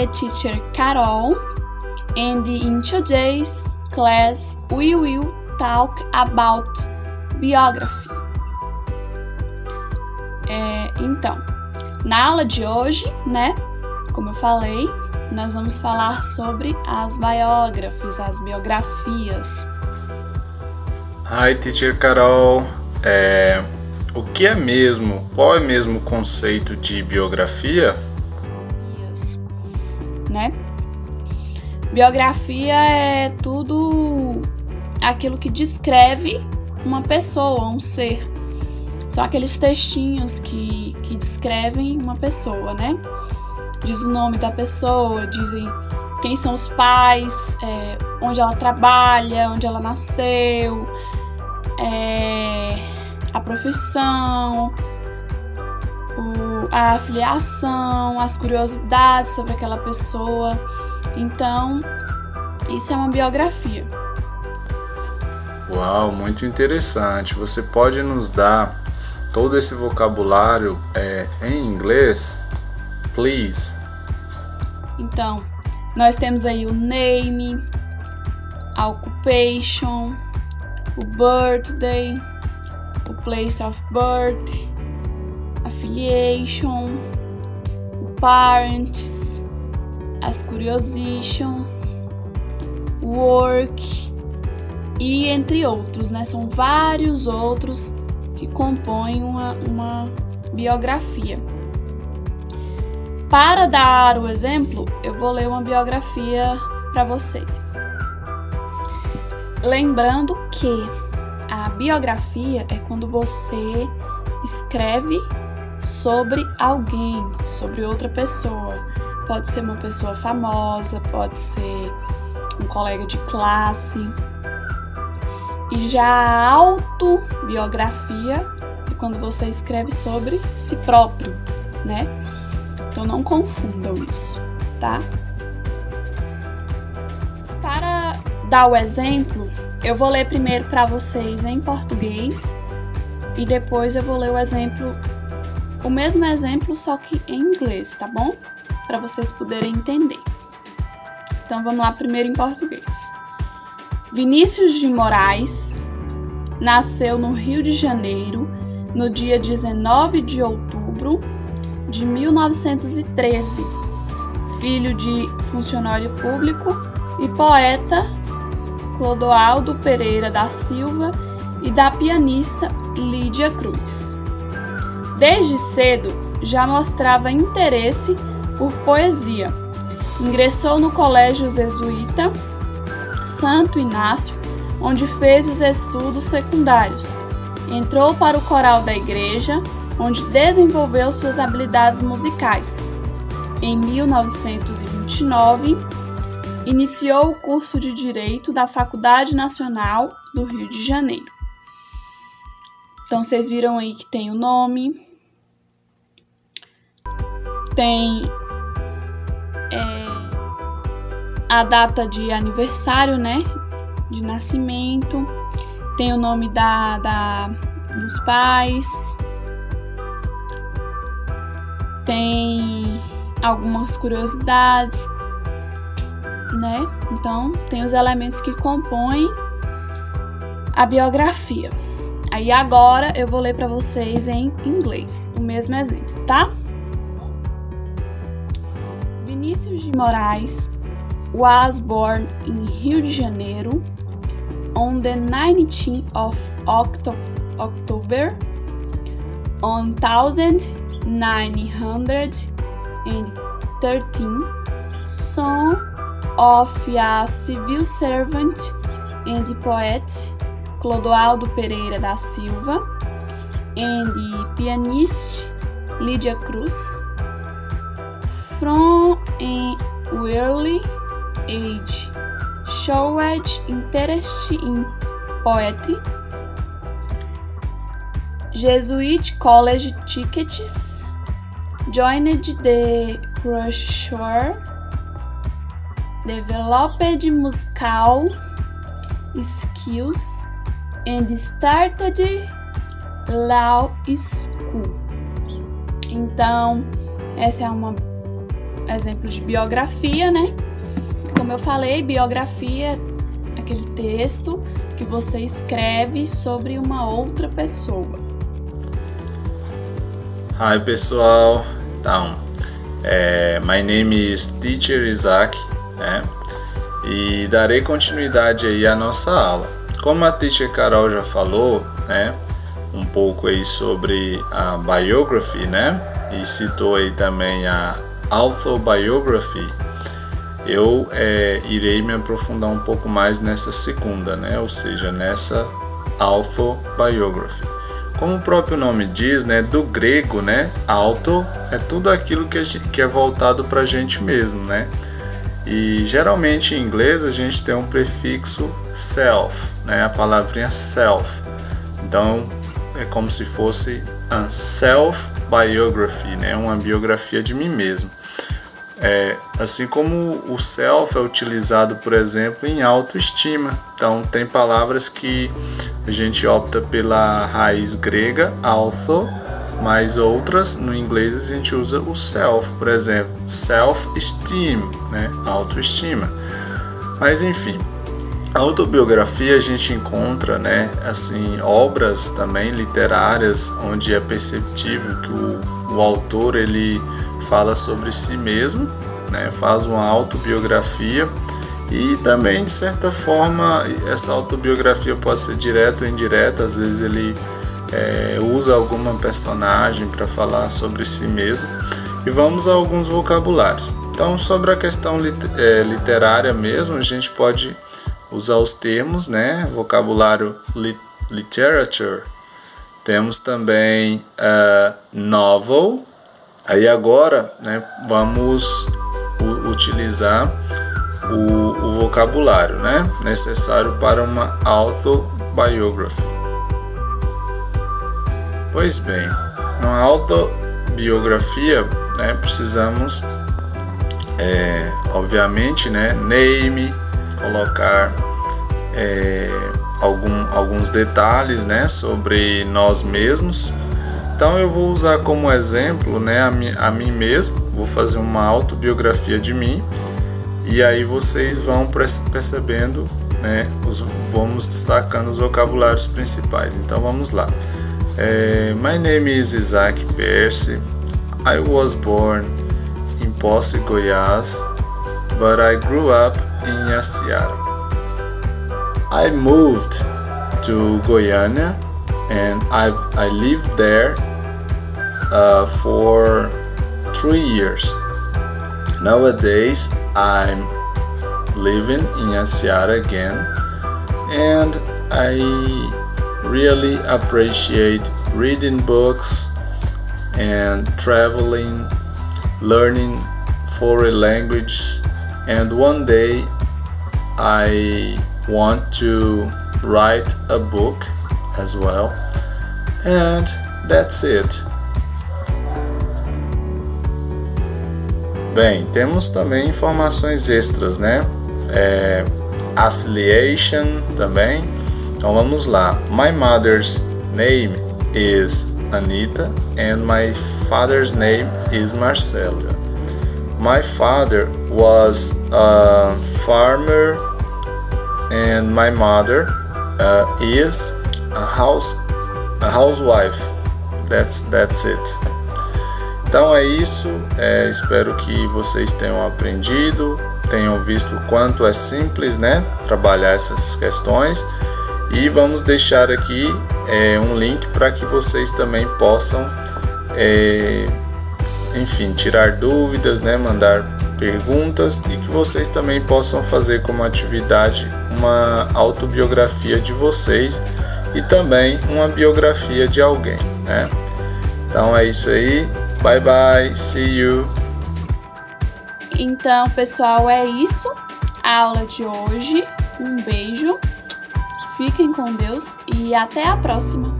a teacher Carol, and in today's class we will talk about biography. Então, na aula de hoje, né, como eu falei, nós vamos falar sobre as biographies, as biografias. Hi, teacher Carol. Qual é mesmo o conceito de biografia? Né? Biografia é tudo aquilo que descreve uma pessoa, um ser. São aqueles textinhos que descrevem uma pessoa, né? Diz o nome da pessoa, dizem quem são os pais, onde ela trabalha, onde ela nasceu, a profissão, a filiação, as curiosidades sobre aquela pessoa. Então, isso é uma biografia. Uau, muito interessante. Você pode nos dar todo esse vocabulário em inglês? Please. Então, nós temos aí o name, a occupation, o birthday, o place of birth, affiliation, o parents, as curiosities, work e entre outros, né? São vários outros que compõem uma biografia. Para dar o exemplo, eu vou ler uma biografia para vocês. Lembrando que a biografia é quando você escreve sobre alguém, sobre outra pessoa. Pode ser uma pessoa famosa, pode ser um colega de classe. E já a autobiografia é quando você escreve sobre si próprio, né? Então não confundam isso, tá? Para dar o exemplo, eu vou ler primeiro para vocês em português e depois eu vou ler o mesmo exemplo, só que em inglês, tá bom? Para vocês poderem entender. Então vamos lá primeiro em português. Vinícius de Moraes nasceu no Rio de Janeiro no dia 19 de outubro de 1913, filho de funcionário público e poeta Clodoaldo Pereira da Silva e da pianista Lídia Cruz. Desde cedo já mostrava interesse por poesia. Ingressou no Colégio Jesuíta Santo Inácio, onde fez os estudos secundários. Entrou para o coral da igreja, onde desenvolveu suas habilidades musicais. Em 1929, iniciou o curso de Direito da Faculdade Nacional do Rio de Janeiro. Então, vocês viram aí que tem o nome, tem a data de aniversário, né, de nascimento, tem o nome dos pais, tem algumas curiosidades, né? Então, tem os elementos que compõem a biografia. Aí agora eu vou ler para vocês em inglês, o mesmo exemplo, tá? Vinícius de Moraes was born in Rio de Janeiro on the 19th of October 1913, son of a civil servant and poet Clodoaldo Pereira da Silva and pianist Lídia Cruz. From an early age, showed interest in poetry, Jesuit college tickets, joined the crusade, developed musical skills, and started law school. Então, essa é uma exemplo de biografia, né? Como eu falei, biografia é aquele texto que você escreve sobre uma outra pessoa. Hi pessoal, então, my name is Teacher Isaac, né? E darei continuidade aí à nossa aula. Como a Teacher Carol já falou, né, um pouco aí sobre a biography, né, e citou aí também a autobiography, eu irei me aprofundar um pouco mais nessa segunda, né, ou seja, nessa autobiography. Como o próprio nome diz, né, do grego, né, auto é tudo aquilo que é voltado para a gente mesmo, né? E geralmente em inglês a gente tem um prefixo self, né, a palavrinha self. Então é como se fosse a self-biography, né, uma biografia de mim mesmo. Assim como o self é utilizado, por exemplo, em autoestima. Então tem palavras que a gente opta pela raiz grega, auto, mas outras no inglês a gente usa o self, por exemplo, self-esteem, né, autoestima. Mas enfim, a autobiografia a gente encontra, né, assim, obras também literárias onde é perceptível que o autor ele fala sobre si mesmo, né, faz uma autobiografia e também de certa forma essa autobiografia pode ser direta ou indireta, às vezes ele usa alguma personagem para falar sobre si mesmo. E vamos a alguns vocabulários. Então, sobre a questão literária mesmo, a gente pode usar os termos, né? Vocabulário literature. Temos também novel. Aí agora, né, vamos utilizar o vocabulário, né, necessário para uma autobiography. Pois bem, numa autobiografia, né, precisamos, obviamente, né, name, colocar alguns detalhes, né, sobre nós mesmos. Então eu vou usar como exemplo, né, a mim mesmo, vou fazer uma autobiografia de mim e aí vocês vão percebendo, né, vamos destacando os vocabulários principais. Então vamos lá. My name is Isaac Percy. I was born in Posse, Goiás, but I grew up in Yaciara. I moved to Goiânia and I lived there for 3 years. Nowadays I'm living in Yaciara again, and I really appreciate reading books and traveling, learning foreign languages, and one day I want to write a book as well, and that's it. Bem, temos também informações extras, né? Affiliation também. Então vamos lá. My mother's name is Anita and my father's name is Marcelo. My father was a farmer and my mother is a housewife. That's it. Então é isso. Espero que vocês tenham aprendido, tenham visto o quanto é simples, né, trabalhar essas questões. E vamos deixar aqui um link para que vocês também possam, enfim, tirar dúvidas, né, mandar perguntas e que vocês também possam fazer como atividade uma autobiografia de vocês e também uma biografia de alguém, né? Então é isso aí. Bye bye. See you. Então, pessoal, é isso. A aula de hoje. Um beijo. Fiquem com Deus e até a próxima!